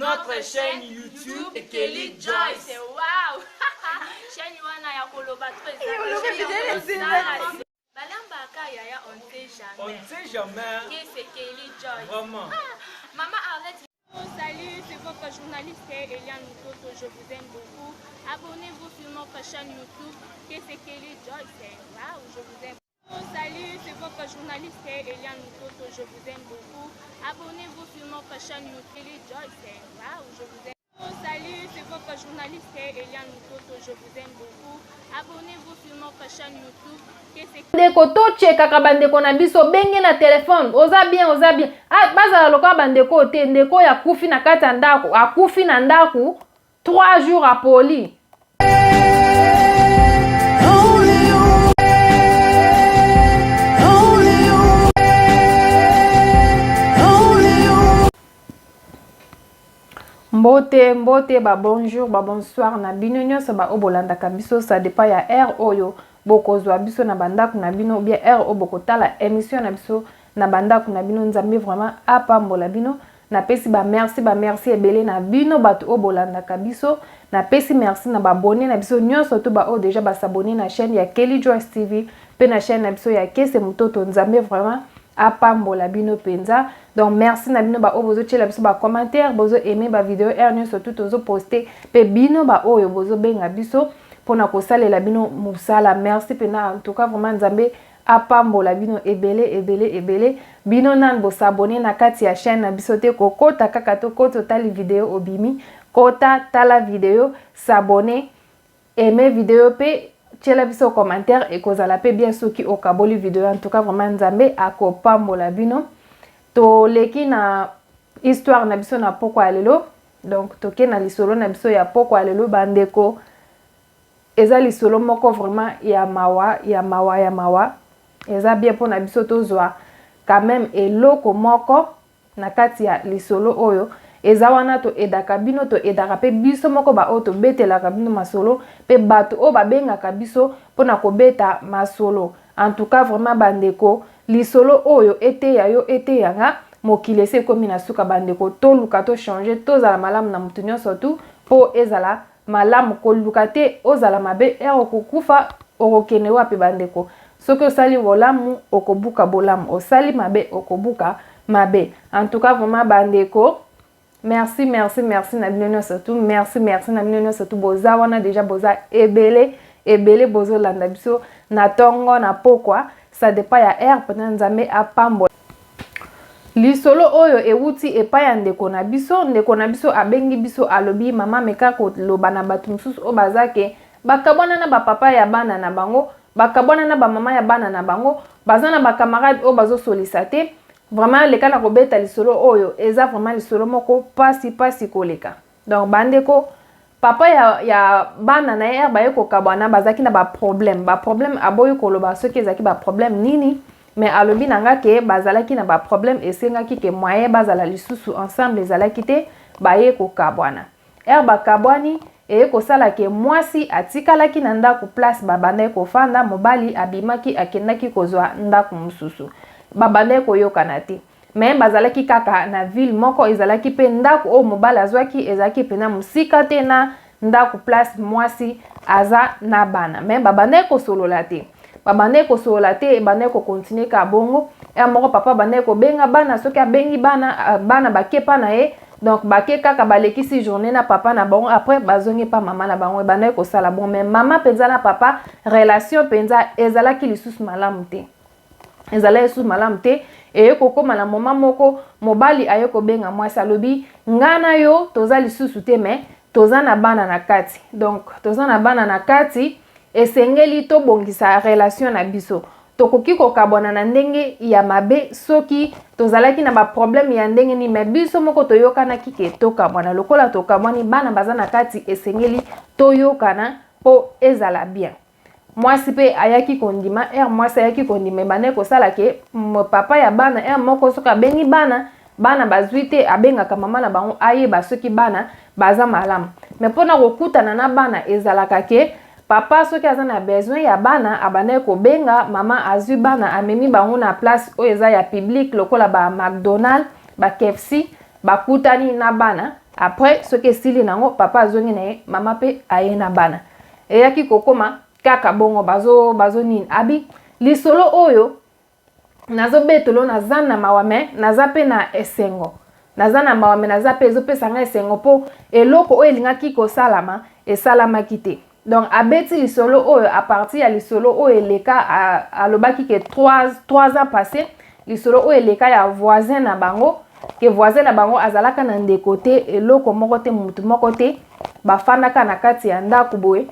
notre chaîne YouTube Kelly Joyce. Wow! Chaîne wana ya koloba on ne sait jamais. Qui c'est Kelly Joyce? Vraiment. Maman Arlette. Salut, c'est votre journaliste Eliane Moutoto, je vous aime beaucoup. Abonnez-vous sur notre chaîne YouTube, qui c'est Kelly Joyce. Wow, je vous aime. Salut, c'est votre journaliste Eliane Moutoto, je vous aime beaucoup. Abonnez-vous sur notre chaîne YouTube, Kelly Joyce. Wow, je vous aime. Salut, c'est votre journaliste Eliane Moutoto, je vous aime beaucoup. Abonnez-vous sur notre chaîne YouTube. Ndeko to cheka bandeko na biso benge na telefone oza bien ah bazala loka bandeko te ndeko ya kufi na kati ya ndako akufi na ndako 3 jours à poli. Mbote ba bonjour ba bonsoir na bino nyonso ba obolanda ka biso ça dépend ya air oyo bokozwa biso na bandako na bino bien air o bokotala émission na biso na bandako na bino nzambe vraiment apambola bino na pesi ba merci ebele na bino bato obolanda ka biso na pesi merci na ba abonné na biso nyonso to ba o déjà ba s'abonner na chaîne ya Kelly Joyce TV pe na chaîne na biso ya Kese Mutoto nzambe vraiment apambola bino penza. Donc merci na bino ba o bozo tshela biso ba commentaire bozo aimer ba vidéo er nyonso tout ozo poster pe bino ba oyo bozo benga biso pona ko salela bino musala merci pena en tout cas vraiment nzambe apambola bino ebele bino nan bo s'abonner na kati ya chaîne na biso te kokota kaka to koto tali vidéo obimi kota tala vidéo s'abonner aimer vidéo pe tshela biso commentaire et kozala pe bien soki okaboli vidéo en tout cas vraiment nzambe akopambola bino to leki na histoire na biso na poko alelo donc toke na lisolo na biso ya poko alelo bandeko eza lisolo moko vraiment ya mawa eza bien po na biso tozwa quand même eloko moko na kati ya lisolo oyo eza wana to edaka bino to edaka pe biso moko ba oto betelaka bino masolo pe bato o babengaka biso pona kobeta masolo en tout cas vraiment bandeko lisolo oyo ete ya yo ete yanga mokili ese komi na suka bandeko toluka to changer tozala malamu na mutu nyonso tu po ezala malamu koluka te ozala mabe okokufa okokende wapi bandeko soki osali bolamu okobuka bolamu osali mabe okobuka mabe en tout cas vraiment bandeko merci na bino nyonso tu merci na bino nyonso tu boza wana déjà boza ebele bozo landa biso na tongo na pokwa ça dépend ya air pena nzambe apambola lisolo oyo ewuti epai ya ndeko na biso abengi biso alobi mama meka koloba na bato mosusu o bazake bakabwana na bapapa ya bana na bango bakabwana na bamama ya bana na bango baza na bakamarade o bazosolisa te vraiment leka na kobeta lisolo oyo eza vraiment lisolo moko pasi koleka donc bandeko papa ya bana na ye baye kokabwana bazaki na ba problème aboyi koloba soki ezaki ba problème nini mais alobi nanga ke bazalaki na ba problème esengaki ke moyen bazala lisusu ensemble ezalaki te baye kokabwana bakabwani eye kosala ke mwasi atikalaki na ndako place babanda kofanda mobali abimaki akendaki kozwa ndako mosusu babanda koyokana te mais bazalaki kaka na ville moko ezalaki pe ndako o mobali azwaki ezalaki pe na musika te na ndako place mwasi aza na bana mais babanda kosolola te ebanda kokontinue ka bongo moko papa banda kobenga bana soki abengi bana bakepa na ye donc bake kaka balekisi journée na papa na bango après bazongi pa mama na bango ebanda kosala bon mais mama penza na papa relation penza ezalaki lisusu malamu te eye kokoma na moma moko mobali aye kobenga mwasi alobi ngana yo toza lisusu te mais toza na bana na kati donc toza na bana na kati esengeli tobongisa relation na biso tokoki kokabwana na ndenge ya mabe soki tozalaki na ba problème ya ndenge ni mais biso moko toyokanaki ke tokabwana lokola tokabwani bana baza na kati esengeli toyokana po ezala bien mwasi pe ayaki kondima mwasi ayaki kondima bane kosala ke papa ya bana moko soki abengi bana bazwi te abengaka mama na bango ayeba soki bana baza malamu mais mpona kokutana na bana ezalaka ke papa soki aza na besoin ya bana abane kobenga mama azwi bana amemi bango na place oyo eza ya public lokola ba McDonald ba KFC bakutani na bana après ce que sili nango papa azongi na ye mama pe aye na bana eyaki kokoma kaka bongo bazo nini abi lisolo oyo nazo betolo naza na mawame naza pe na esengo naza na mawame naza pe ezopesa nga esengo po eloko oyo elingaki kosalama esalamaki te. Donc abeti lisolo oyo a partir ya lisolo oyo eleka alobaki ke 3 ans passé lisolo oyo eleka ya voisin na bango ke voisin na bango azalaka na ndeko te eloko moko te mutu moko te bafandaka na kati ya ndako boye.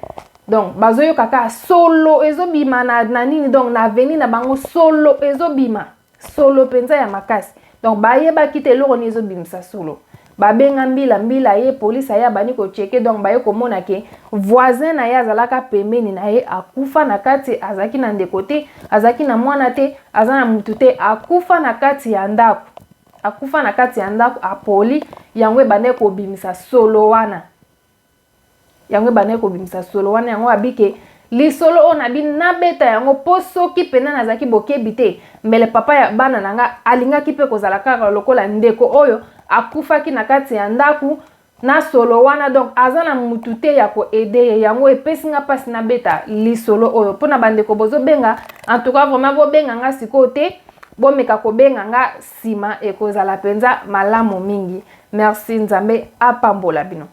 Donc bazoyo kaka solo ezobima na nini donc na veni na bango solo ezobima solo penza ya makasi. Donc bayeba kite eloko ni ezobimisa solo babenga mbila ye police aya bani ko cheke donc baye komona ke voisin na ye azalaka pembeni na ye akufa na kati azaki na ndeko te azaki na mwana te azana mutu te akufa na kati ya ndako apoli yango bane ko bimisa solo wana yango abike lisolo ona bi nabeta yango posoki pena nazaki bokebi te mbele papa ya bana nanga alingaki pe kozala kaka lokola ndeko oyo akufaki na kati ya ndaku na solo wana. Donc azana mutu te ya ko aider yango epesinga pasi na beta lisolo oyo pona bandeko bozo benga en tout cas vraiment bo benga nga siko te bo meka ko benga nga sima ekozala penza malamu mingi. Merci Nzambe apambola bino.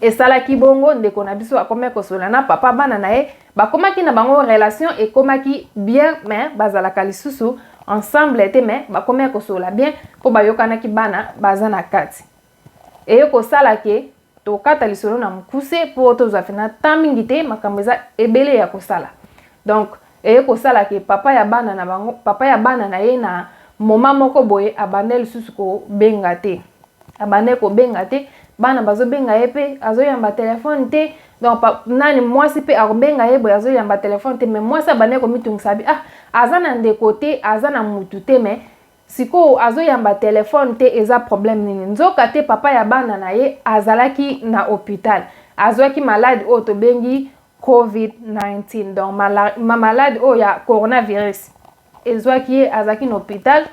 Esalaki bongo ndeko na biso akoma kosola na papa bana na ye bakomaki na bango relation ekomaki bien mais bazalaka lisusu ensemble te mais bakoma kosola bien po bayokanaki bana baza na kati eye kosala ke tokata lisolo na mukuse po tozwa fina tamingi te makambo eza ebele ya kosala. Donc eye kosala ke papa ya bana na ye na moma moko boye abandeli lisusu ko benga te bana bazo benga ye pe azoyamba telefone te. Donc nani mwasi pe akobenga ye boye azoyamba telefone te mais mwasi abane ko mitungisa bi azana ndeko te azana mutu te mais siko azoyamba telefone te eza problème nini nzoka te papa ya bana na ye azalaki na hôpital azwaki malade o to bengi COVID-19 donc malade o ya coronavirus ezwaki ye azaki na hôpital.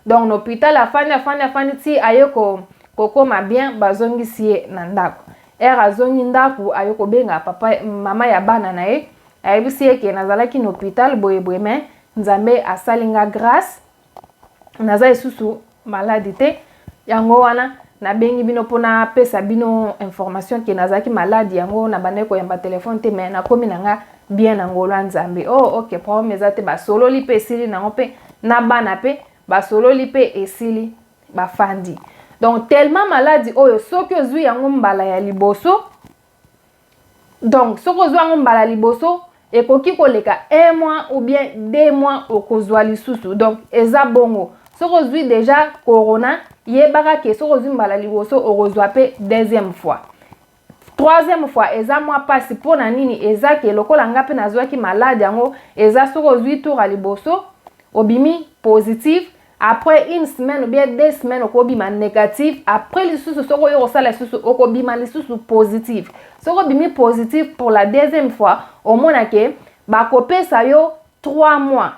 Donc na hôpital afani ti ayeko kokoma bien bazongisi ye na ndako azongi ndako ayoko benga mama ya bana na ye ayebisi ye ke nazalaki na hôpital boye mais Nzambe asalinga grâce naza isusu maladi te yango wana na bengi bino pona pesa bino information ke nazalaki maladi yango na bandeko yamba telefone te mais nakomi nanga bien na ngolo Nzambe. Ok problème ezate basololi pe esili nango pe na bana pe basololi pe esili bafandi. Donc tellement maladie oyo soki ozwi yango mbala ya liboso donc soki ozwi yango mbala liboso ekoki koleka 1 mois ou bien 2 mois okozwa lisusu. Donc eza bongo soki ozwi déjà corona yebaka ke soki ozwi mbala liboso okozwa pe 2e fois 3e fois eza mwa pasi pona nini eza ke lokola nga pe nazwaki malade yango eza soki ozwi tour liboso obimi positif après 1 semaine ou bien 2 semaines okobima négatif après lisusu soko yo osala lisusu okobima lisusu positif soko bimi positif pour la 2e fois omona ke bakopesa yo 3 mois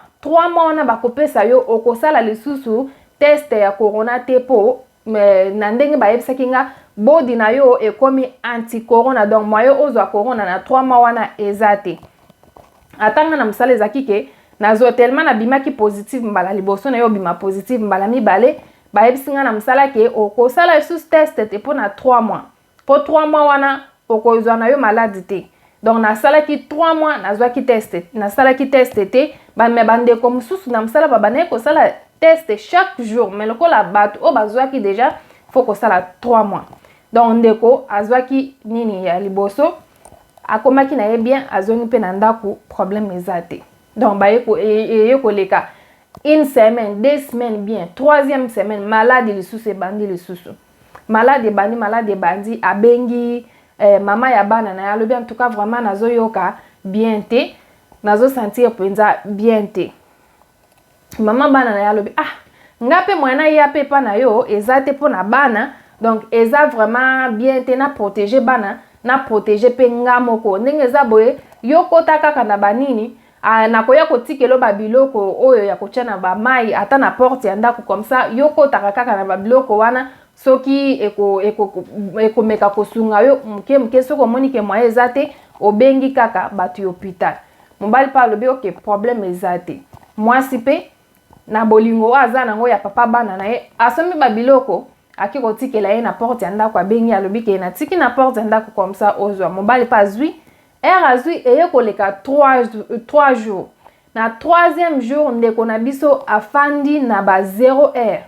wana bakopesa yo okosala lisusu test ya corona te po na ndenge bayebisaki nga body na yo ekomi anti corona donc moyo ozwa corona na 3 mois wana eza te atanga na msala ezaki ke nazo tellement na bimaki positif mbala liboso na yo bima positif mbala mibale bayebisinga na msala ke okosala lisusu test te po na 3 mois po 3 mois wana okozwa na yo maladi te. Donc nasalaki 3 mois nazwaki test nasalaki test te me bandeko mosusu na msala babane kosala test chaque jour mais lokola bato o bazwaki déjà faut kosala 3 mois. Donc ndeko azwaki nini ya liboso akomaki na ye bien azongi pe na ndako problème eza te. Donc bayeko leka 1 semaine 2 semaines bien 3e semaine malade lisusu ebandi lisusu malade bandi abengi mama ya bana na yalobi en tout cas vraiment nazoyoka bien te nazo sentir penza bien te mama bana na yalobi ngape mwana ya pepa na yo ezate pona bana donc eza vraiment bien te na protéger bana na protéger pe ngamoko ndenge za boye yokota kaka na banini nakoya kotikelo babiloko oyo ya kotia na bamai ata na porte ya ndako comme ça yokota kaka na babiloko wana soki eko meka kosunga yo muke soko moni ke moyen ezate obengi kaka batu hôpital. Mobali pa lobi ok problème ezate. Mwasi pe na bolingo aza nango ya papa bana na ye asombi babiloko aki kotikela ye na porte ya ndako abengi alobi ke na tiki na porte ya ndako comme ça ozwa. Mobali pa azwi azwi eye koleka 3 jours. Na 3e jour ndeko na biso afandi na ba 0 heure.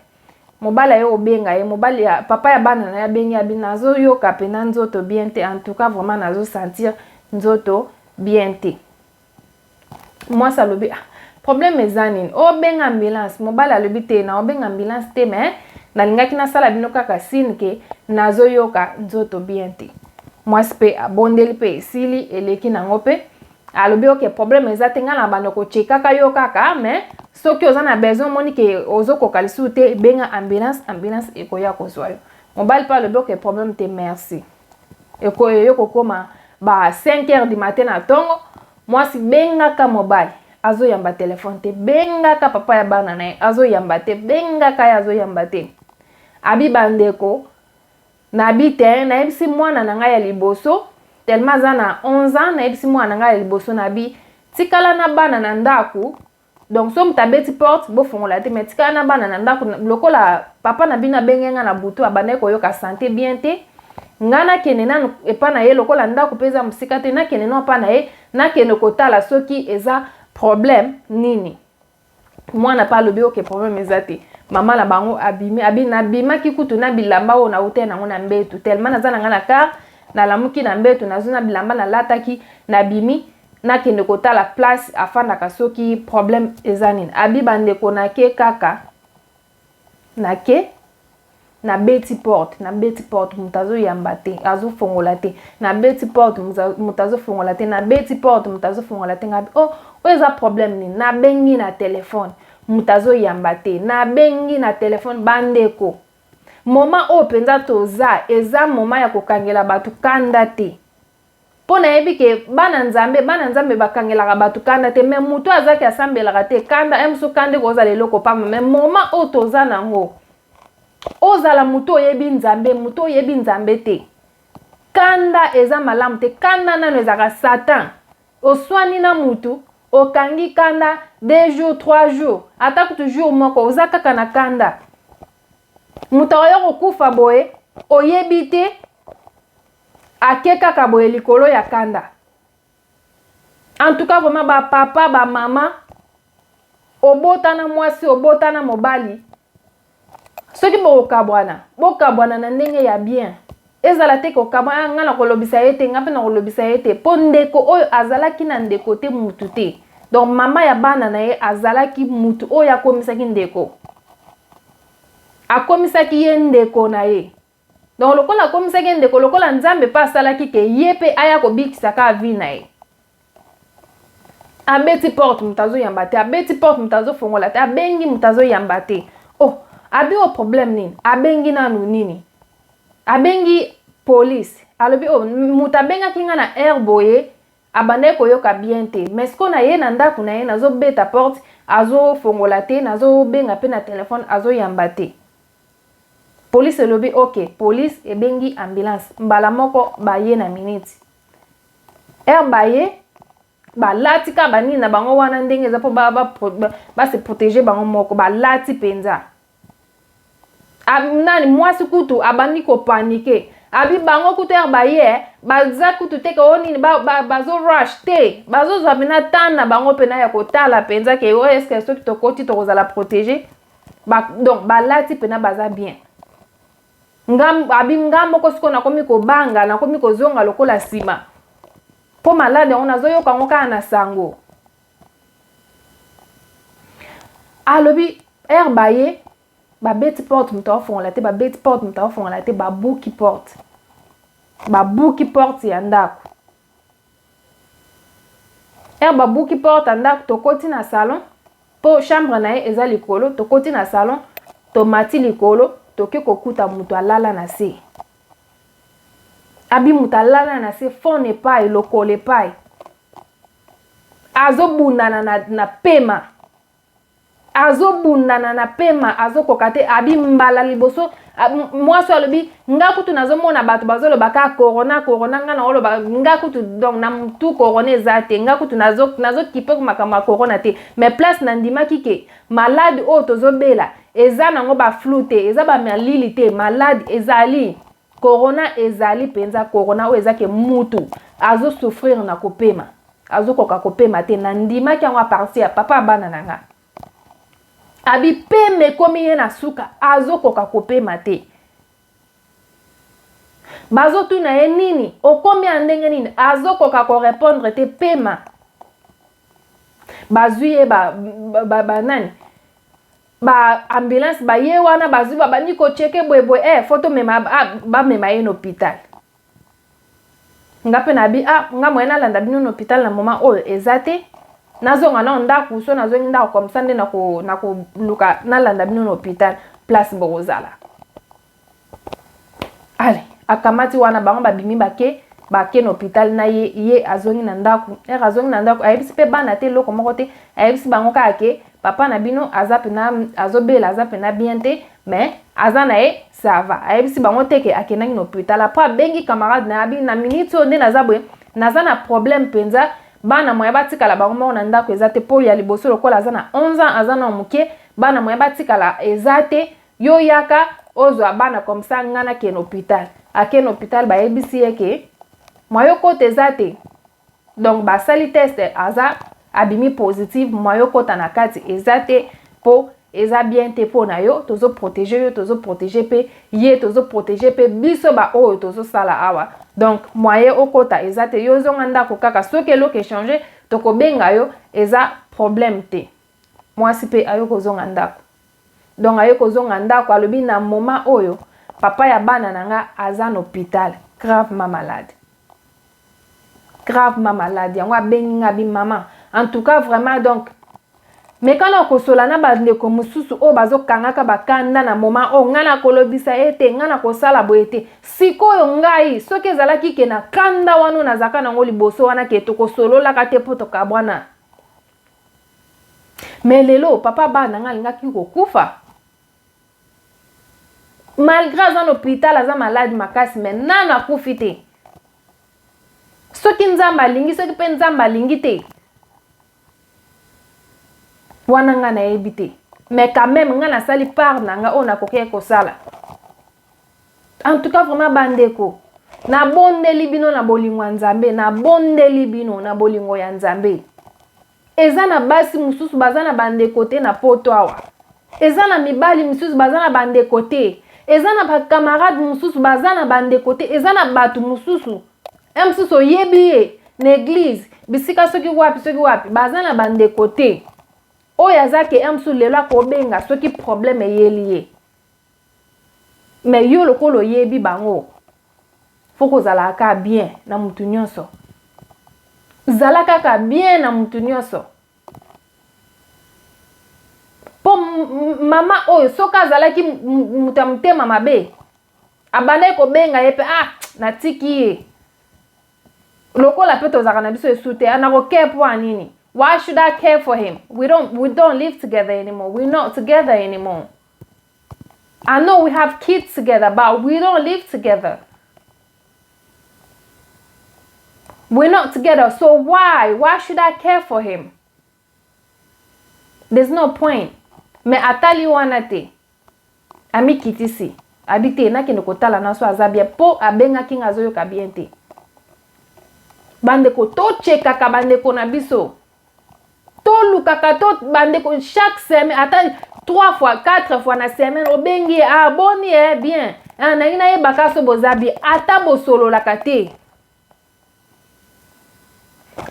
Mobali ayo obenga ye mobali ya papa ya bana na ya bengi abi nazo yoka pe na nzoto bien te, en tout cas vraiment nazo sentir nzoto bien te. Moi ça lobi problème ezanine obenga ambulance. Mobali alobi te na obenga ambulance te mais nalingaki na sala bino kaka sine ke nazo yoka nzoto bien te. Moi spe abondeli pe esili eleki nango pe alobi ok problème ezate nga na bando ko chekaka yo kaka mais soki oza na besoin moni ke ozo kokalisi te benga ambulance ekoya kozwa yo. Mobali pa alobi ok problème te merci. Yo kokoma ba 5 heures du matin na tongo mwasi benga ka mobali azo yamba telefone te benga ka papa ya bana na azo yamba te benga ka ya azo yamba te. Abi bandeko na bite na ebisi mwana na ngai ya liboso tellement za na 11 ans na ebisi mwana na ngai ya liboso na bi tikala na bana na ndaku. Donc so mutabeti porte bo fongola te mais tikala na bana na ndaku lokola papa na bina bengenga na butu abane ko yoka santé bien te ngana kene na epa na ye lokola ndaku peza musika te na kene no pa na ye na kene kotala soki eza problème nini. Mwana pa lobi ok problème ezate. Mama na bango abima kikutu na bilamba o na ute na ngona mbetu tellement na zana ngana car na lamuki na mbetu na zona bilamba na lataki na bimi na kende kotala place afanda kasoki problème ezanine. Abi bandeko na ke kaka na ke na beti porte mutazo yamba te azo fongola te na beti porte mutazo fongola te na beti porte mutazo fongola te ngabi oh eza problème ni na bengi na téléphone mutazo yamba te na bengi na téléphone bandeko moma o penza toza eza moma ya kokangela batu kanda te pona yebi ke bana nzambe bakangela batu kanda te mais muto azaki asambela te kanda emso kande ko za leloko pama mais moma o toza nango ozala muto yebi nzambe te kanda eza malamu te kanda nano ezaka satan oswani na mutu okangi kanda 2 jours 3 jours ata kutu jour moko oza kaka na kanda mutu oyo kokufa boye oyebi te ake kaka boye likolo ya kanda. En tout cas vraiment ba papa ba mama obotana mwasi obotana mobali soki bokabwana na ndenge ya bien ezala te kokabwana nga na kolobisa ete nga pe na kolobisa ete po ndeko oyo azalaki na ndeko te mutu te. Donc mama ya bana na ye azalaki mutu oyo akomisaki ndeko akomisaki ye ndeko na ye. Donc lokola akomisaki ndeko lokola nzambe pa asalaki ke ye pe aya kobikisaka avi na ye. Abeti porte mutazo yamba te abeti porte mutazo fongola te abengi mutazo yamba te. Oh abi o problème nini abengi nanu nini abengi police alobi o mutabenga kinga na air boye abande ko yoka bien te mais ce qu'on a ye na ndaku na ye nazo beta porte azo fongola te nazo benga pe na téléphone azo yamba te. Police lobi ok police ebengi ambulance mbala moko ba ye na minute air baye ba latika bani na bango wana ndenge za po ba se protéger bango moko ba lati penza. Nani mwasi kutu abandi ko panike abi bango kutu baye baza kutu teke oni bazo rush te bazo zabina tana bango pena ya kotala penza ke o est-ce que ceux qui to koti to za la protéger donc balati pena baza bien ngam ko siko na komi ko banga na komi ko zonga lokola sima po malade on azo yoka ngoka na sango alobi baye ba beti porte mutawa fongola te ba beti porte mutawa fongola te ba buki porte ya ndako ba buki porte ya ndako tokoti na salon po chambre na ye eza likolo tokoti na salon tomati likolo toke kokuta mutu alala na se abi mutu alala na se fond epai lokolo epai azobundana na pema azo bundana na pema azo kokate abi mbala liboso moi so alobi nga kutu nazo mona bato bazo lo baka corona nga na oloba nga kutu donc na tout corona ezate nga kutu nazo kipe makama corona te mais place na ndima kike malade o tozo bela eza nango ba flute eza ba malili te malade ezali corona ezali penza corona o ezake mutu azo souffrir na kopema azo koka kopema te na ndima ki yango parti ya papa bana nanga abi peme komi ye na suka azo koka kopema te bazo tuna ye nini okomi andenge nini azo koka ko répondre te pema bazuye ba nani ba ambulance ba ye wana bazu ba bani ko cheke boy photo mema ba mema ye hôpital ngape na bi nga moyena landa bino na hôpital na moment oyo ezate nazonga na ndaku so nazonga ndako comme ça nde na ko luka na landa bino na hôpital place bozala allez akamati wana bango babimi bake na hôpital na ye azongi na ndaku azongi na ndaku ayebisi pe bana te loko moko te ayebisi bango kake papa na bino azape na azobela azape na bien te mais azana e ça va ayebisi bango teke akenaki na hôpital après bengi camarade na abi na minute onde nazabwe nazana problème penza bana moya batikala bango moko na ndako ezate po ya liboso lokola azana 11 ans azana muke bana moya batikala ezate yo yaka ozwa bana comme ça ngana ke na hôpital ake na hôpital bayebisi yeke moyo kote ezate donc basali test aza abimi positive moyo kota na kati ezate po eza bien te po na yo tozo protéger yo tozo protéger pe ye tozo protéger pe biso ba oyo tozo sala awa donc moye okota ezate yo zonga ndako kaka soki eloke changer toko benga yo eza problème te mwasi pe ayo kozonga ndako donc ayo kozonga ndako alobi na moment oyo papa ya bana nanga aza na hôpital gravement malade yango abengi nga bi maman en tout cas vraiment donc mais quand on kosola na bandeko mususu o bazo kangaka bakanda na moment o ngana kolobisa ete ngana kosala boete sikoyo ngai soki ezalaki ke na kanda wano nazaka nango liboso wana ke tokosolola kate poto kabwana mais lelo papa bana nga lingaki kokufa malgré aza na hôpital aza malade makasi mais nana akufi te soki nzamba lingi soki pe nzamba lingi te wana nga nayebi te mais quand même nga nasali part nanga o nakoki kosala en tout cas vraiment bandeko na bondeli bino na bolingo ya nzambe na bondeli bino na bolingo ya nzambe eza na basi mususu baza na bandeko te na poto awa eza na mibali mususu baza na bandeko te eza na bakamarade mususu baza na bandeko te eza na batu mususu mususu oyebi ye na église bisika soki wapi baza na bandeko te oyo azake mususu lelo akobenga soki problème eyeli ye mais yo lokolo oyebi bango faut kozala kaka bien na mutu nyonso zala kaka bien na mutu nyonso po mama oyo soki azalaki mutu ya motema mabe abandaki kobenga ye pe natiki ye lokola pe tozalaka na biso esu te anakokea po anini. Why should I care for him? We don't live together anymore. We're not together anymore. I know we have kids together, but we don't live together. We're not together, so why? Why should I care for him? There's no point. Me atali wana te. Ami kitisi. Abite na kene kotala na so azabia po abenga kinga zoyo kabiente. Bandeko to cheka ka bandeko na biso. To lukaka to bandeko chaque semaine ata 3 fois 4 fois na semaine obengi boni bien. Na ina ye bakaso bozabi ata bosolo lakate.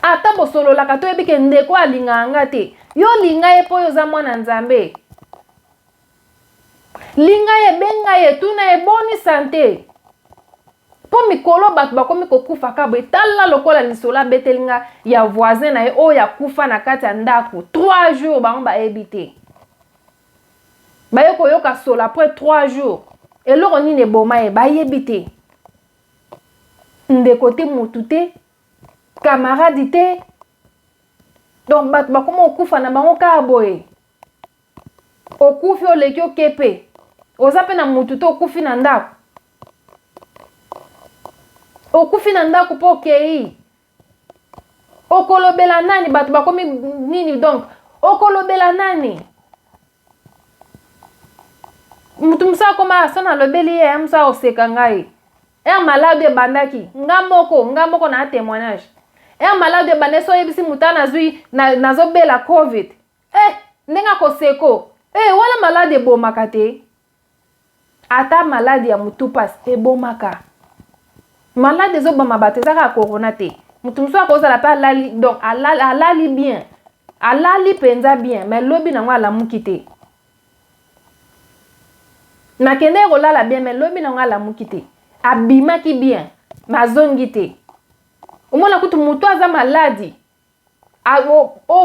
Ata bosolo lakato ebike ndeko alinga nga te. Yo linga ye po yo za mwana nzambe. Linga ye benga ye tuna ye boni santé. Po mikolo batu bakomi kokufa kabwe tala lokola lisola betelinga ya voisin na ye o ya kufa na kati ya ndaku 3 jours bango ba ebite. Baye koyoka sola après 3 jours. Eloko nini boma ye ba yebite. Ndeko te mutu te. Camarade te. Donc batu bakomi kokufa na bango kaboye. okufi oleki okepe oza pe na mutu te okufi na ndako okufi na ndako po okei okolobela nani bato bakomi nini donc okolobela nani mutu musa koma asa na lobeli ye musa oseka ngai malade ebandaki nga moko na témoignage malade ebande so yebisi muta nazobela covid ndenga koseko wala malade ebomaka te ata malade ya mutu pasi ebomaka malade ezoboma bato ezaka corona te mutu musu akozala pe alali donc alali bien alali penza bien mais lobi nango alamuki te nakende kolala bien mais lobi nango alamuki te abimaki bien mazongi te omona kutu mutu aza maladi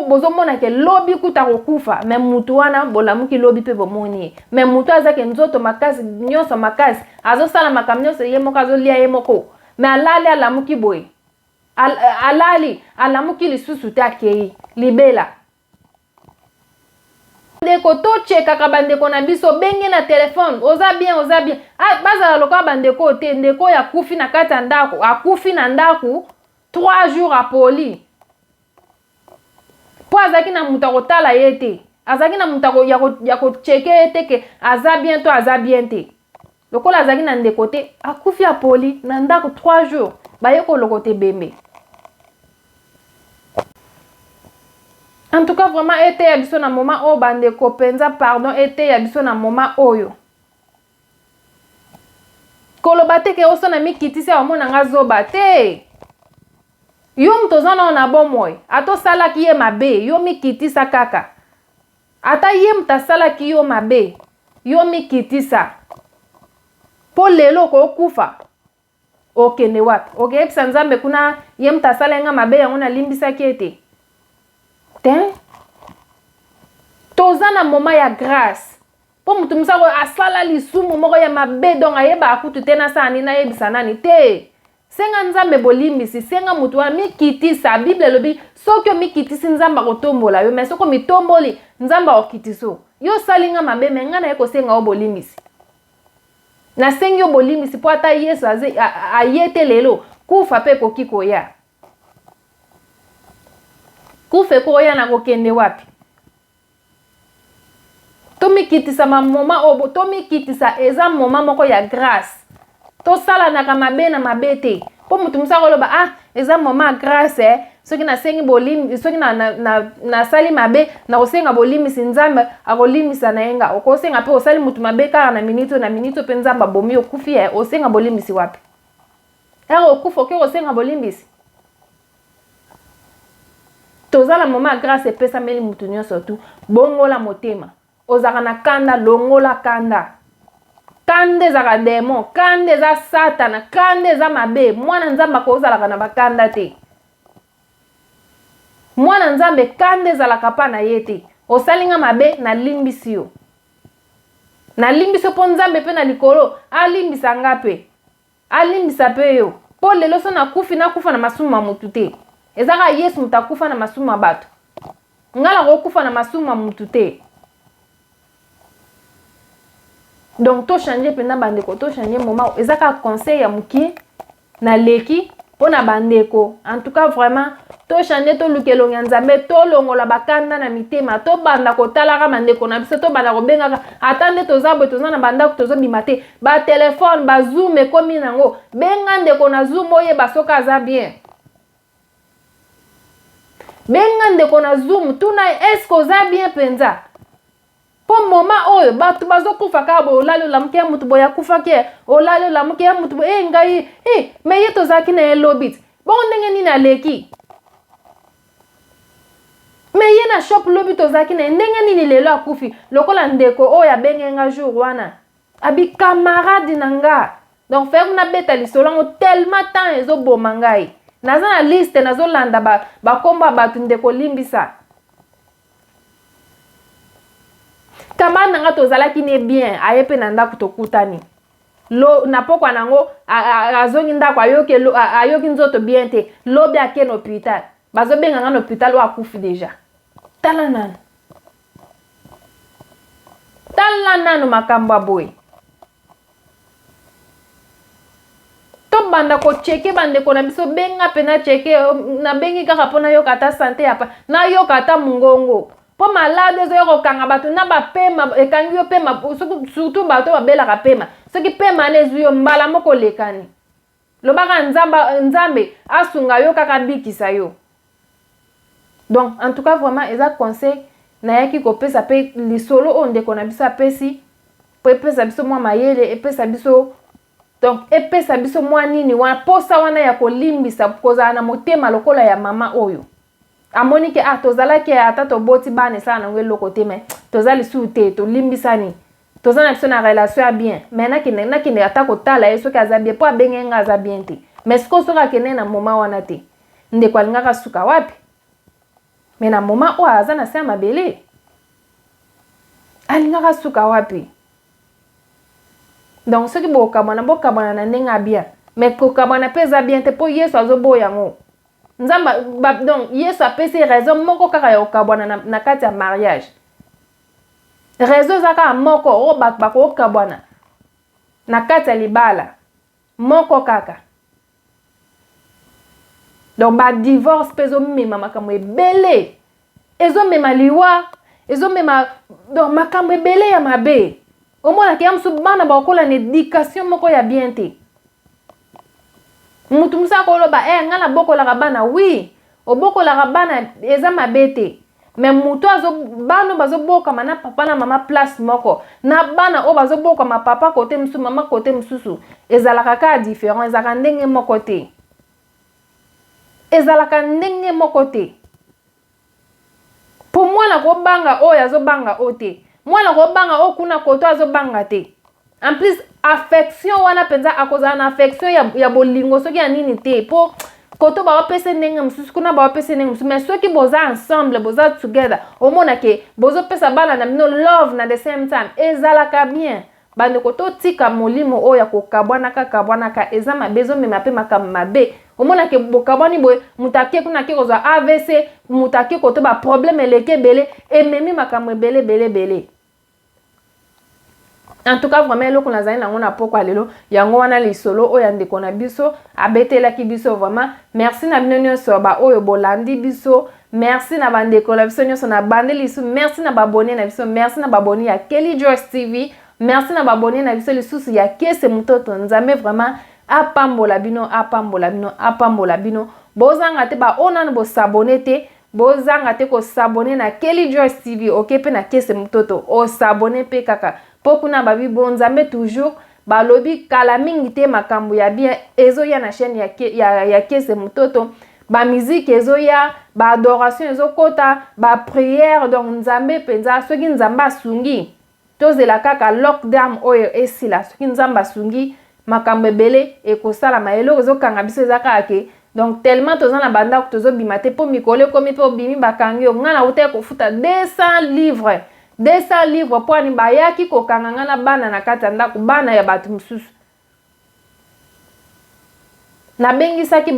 bozomona ke lobi kuta kokufa mais mutu wana bolamuki lobi pe bomoni mais mutu aza ke nzoto makasi nyonso makasi azosala makambo nyonso ye moko azolia ye moko mais alali alamuki boye alali alamuki lisusu te akei libela ndeko tochekaka bandeko na biso benge na telefone oza bien bazala lokola bandeko te ndeko ya kufi na kati ya ndako akufi na ndako 3 jours apoli po azaki na mutu akotala ye te azaki na mutu ya kocheke ye te ke aza bien to aza bien te lokola azaki na ndeko te akufi apoli na ndako 3 jours baye koloko te bembe. En tout cas, vraiment, été ya biso na moment oyo bandeko penza pardon été ya biso na moment oyo. Koloba te ke osona mikitisi ya omona nga zoba te. Yo mtozana na bomoi, ato salaki ye mabe, yo mikitisa kaka. Ata ye mtasalaki yo mabe, yo mikitisa. Po lelo ko okufa. Okende wapi? Okay, episa nzambe kuna ye mtasala nga mabe yango na limbisaki ete. Toza na moment ya grâce po mutu musako asala lisumu moko ya mabe donc ayeba akutu te na sani na yebisa nani te senga nzambe bolimbisi senga mutu wa mikitisa bible lobi soki mikitisi nzamba kotombola yo mais soko mitomboli nzamba okitiso yo salinga mabe menga na yeko senga obolimbisi na sengi obolimbisi po ata Yesu ayete lelo kufa pe kokiko ya kufe koya na kokende wapi tomikitisa mama obo tomikitisa eza moma moko ya grâce to sala na kamabe na mabete po mutu musako loba eza moma grâce soki na sengi bolim soki na sali mabe na kosenga bolimisi nzambe akolimisa na yenga okosenga pe osali mutu mabe kaka na minito pe nzamba bomi okufi osenga bolimisi wapi okufa ke osenga bolimbisi tozala moma grâce epesa meli mutu nyonso tu bongola motema ozaka na kanda longola kanda kande zaka demon kande za satana kande za mabe mwana nzambe kozalaka na bakanda te mwana nzambe kande zalaka pa na ye te osalinga mabe na limbisi yo na limbisi po nzambe pe na likolo alimbisa nga pe alimbisa pe yo po lelo so nakufa na masumu ma mutu te ezaka Yesu mutakufa na masumu ma bato ngala kokufa na masumu ma mutu te donc to changer pena bandeko to changer moment ezaka conseil ya muki na leki pona bandeko en tout cas vraiment to changer to lukelo nzambe to longola bakanda na mitema to banda ko talaka bandeko na biso to banda ko bengaka atande to zabwe to na banda ko to zobima te ba téléphone ba zoom ekomi nango benga ndeko na zoom oye basoka aza bien benga ndeko na zoom tuna est-ce que za bien penza po moma oyo batu bazokufa ka bo olalo la mke mutu boya kufa ke olalo la mke mutu bo ngai me yeto zaki na elobit bon ndenge nini aleki me ye na shop lobit ozaki na ndenge nini lelo akufi lokola ndeko oyo abenge nga jour wana abi camarade nanga donc faire na beta lisolango tellement temps ezoboma ngai naza na liste nazolanda ba komba batu ndeko limbisa kama nanga tozalaki ne bien ayepe na ndako tokutani lo na pokwa nango azongi ndako ayoki nzoto bien te lobi ake na hôpital bazobenga nga na hôpital wa akufi deja tala nani tala nanu makambo boy. To banda ko cheke bande ko na biso benga pena cheke na bengi kaka pona yo kata santé apa na yo kata mungongo. Po malade zo yo kanga batu na ba pema ekangi yo pema surtout bato ba bela ka pema. Soki pema nezu yo mbala moko lekani. Lobaka nzambe asunga yo kaka bikisa yo. Donc en tout cas vraiment eza conseil na yaki ko pesa pe lisolo onde ko na biso apesi po pesa biso mwa mayele epesa biso donc epesa biso mwa nini wana posa wana ya kolimbisa koza na motema lokola ya mama oyo amoni ke tozala ke ata to boti bane sana ngwe lokote me tozali sute to limbisani tozana biso na relation ya bien mais na kine ata ko tala yeso ka za bien po abengenga za bien te mais siko soka kene na moma wana te nde kwa linga suka wapi mais na moma o azana se mabele alinga suka wapi. Donc ce qui boka bana na nenga bien mais ko kabana pesa bien te po Yesu azobo yango nzamba donc Yesu apesi raison moko kaka ya okabwana na kati ya mariage raison zaka moko o bakbako okabwana na kati ya libala moko kaka donc ba divorce peso mema makambo ebele ezo mema liwa ezo mema donc makambo ebele ya mabe. Au moins la kiam subana ba kola na éducation moko ya bien te. Mutu musa ko loba ngala boko la bana oui, oboko la bana eza mabete. Mais mutu azo bano bazo boka mana papa na mama place moko. Na bana o bazo boka ma papa côté musu mama côté mususu. Ezalaka ka différent, ezalaka ndenge moko te. Ezalaka ndenge moko te. Pour moi la ko banga o yazo banga o te. Moi la robanga okuna koto azo banga te. En plus affection wana penza akoza na affection ya bolingo soki ya nini te po koto ba opese ndenge msusu kuna ba opese ndenge msusu mais soki boza ensemble boza together omona ke bozo pesa bana na mino love na the same time ezalaka bien bande koto tika molimo oya kokabwana ka eza mabezo mema pe makama mabe omona ke bokabwani boy mutake kuna ke kozwa AVC mutake koto ba problème eleke bele ememi makamwe bele. En tout cas vraiment loko nazali nango na poko alelo yango wana lisolo oya ndeko na biso abetela ki biso vraiment merci na bino nyonso ba oyo bolandi biso merci na bandeko la biso nyonso na bande lisu merci na babone na biso merci na babone ya Kelly Joyce TV merci na babone na biso lisusu ya Kese Mutoto nzambe vraiment apambola bino bozanga te ba onana bo s'abonner te bozanga te ko s'abonner na Kelly Joyce TV okepe na Kese Mutoto o s'abonner pe kaka pokuna babi bonzambe toujours balobi kala mingi te makambo ya bien ezo ya na chaîne ya Kese Mutoto ba musique ezo ya ba adoration ezo kota ba prière donc nzambe penza soki nzamba asungi tozela kaka lockdown oyo esila soki nzamba asungi makambo ebele ekosala maelo ezo kanga biso ezaka ke donc tellement toza na banda ko tozo bimate po mikole komi po bimi bakangi ngana ute ko futa 200 livres po ani bayaki ko kanga ngana bana na kata ndako bana ya batu mususu na bengisaki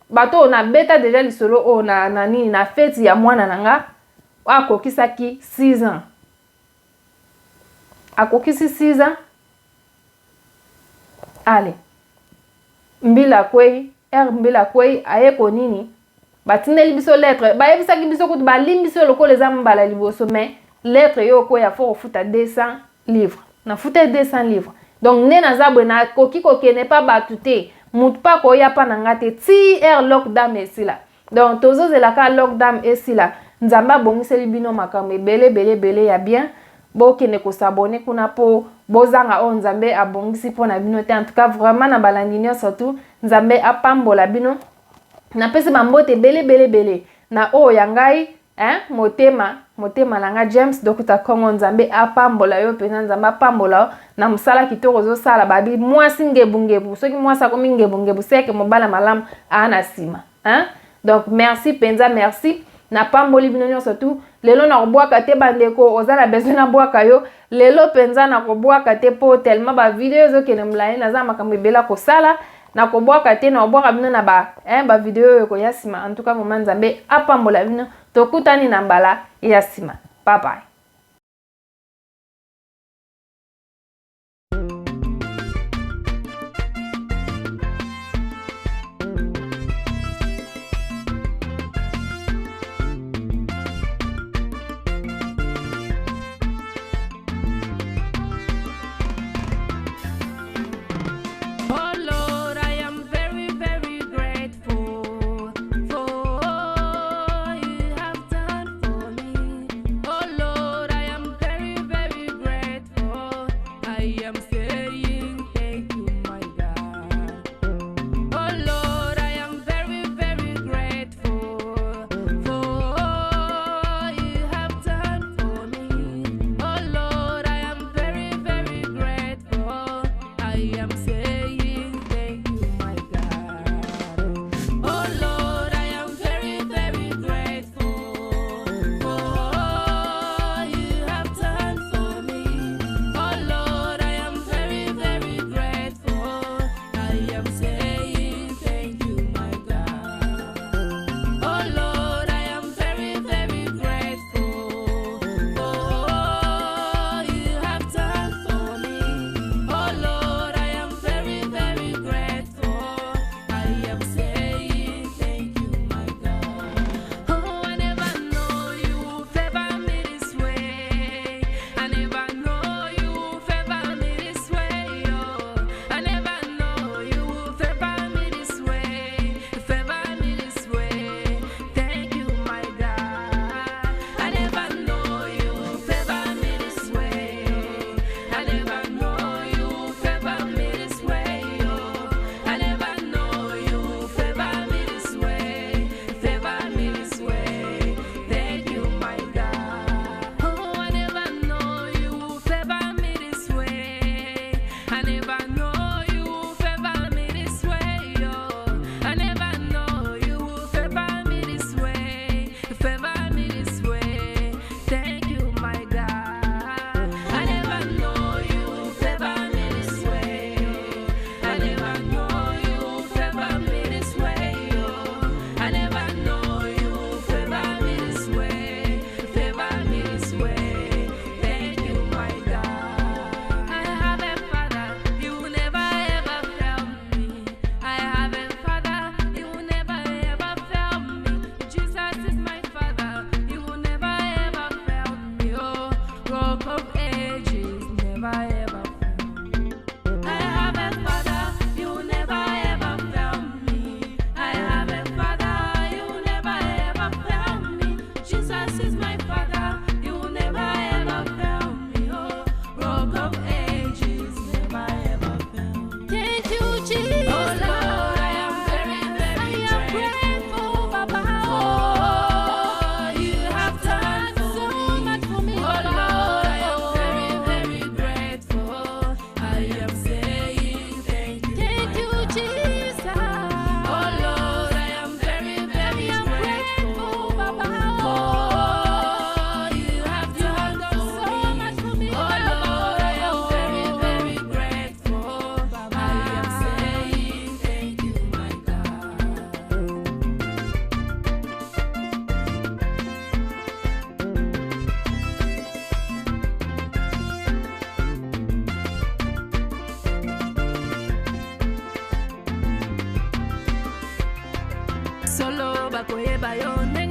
bato na beta déjà lisolo o na nini na fête ya mwana nanga akokisaki 6 ans akokisi 6 ans ale mbila kwei mbila kwei ayeko nini batindeli biso lettre bayebisaki biso kuti balimbiso lokola eza mbala liboso mais lettre yo ko ya fo futa 200 livres na futa 200 livres donc nena zabwe na koki kokene pa batute mutu pa ko ya pa na ngate ti lockdown esila donc tozozela ka lockdown esila nzamba bongiseli bino makambo ebele ya bien bokene ko s'abonner kuna po bozanga o nzambe abongisi po na bino te en tout cas vraiment na balandi nyonso surtout nzambe apambola bino na pese bambote bele na o ya ngai motema langa James Dr. Kongo nzambe apambola yo pena nzambe apambola na musala kitoko zo sala babi mwasi ngebungebu soki mwasi akomi ngebungebu seke mobala malamu ana sima donc merci penza merci na pamboli bino nyonso surtout lelo na kobwaka te bandeko ozala besoin na bwaka yo lelo penza na kobwaka te po tellement ba video zo kene mlaye na za makambo ebela kosala na kobwaka te na obwaka bino na ba video yo ko yasima en tout cas moment nzambe apambola bino tokutani na mbala yasima bye bye. solo bakoyeba yo ndenge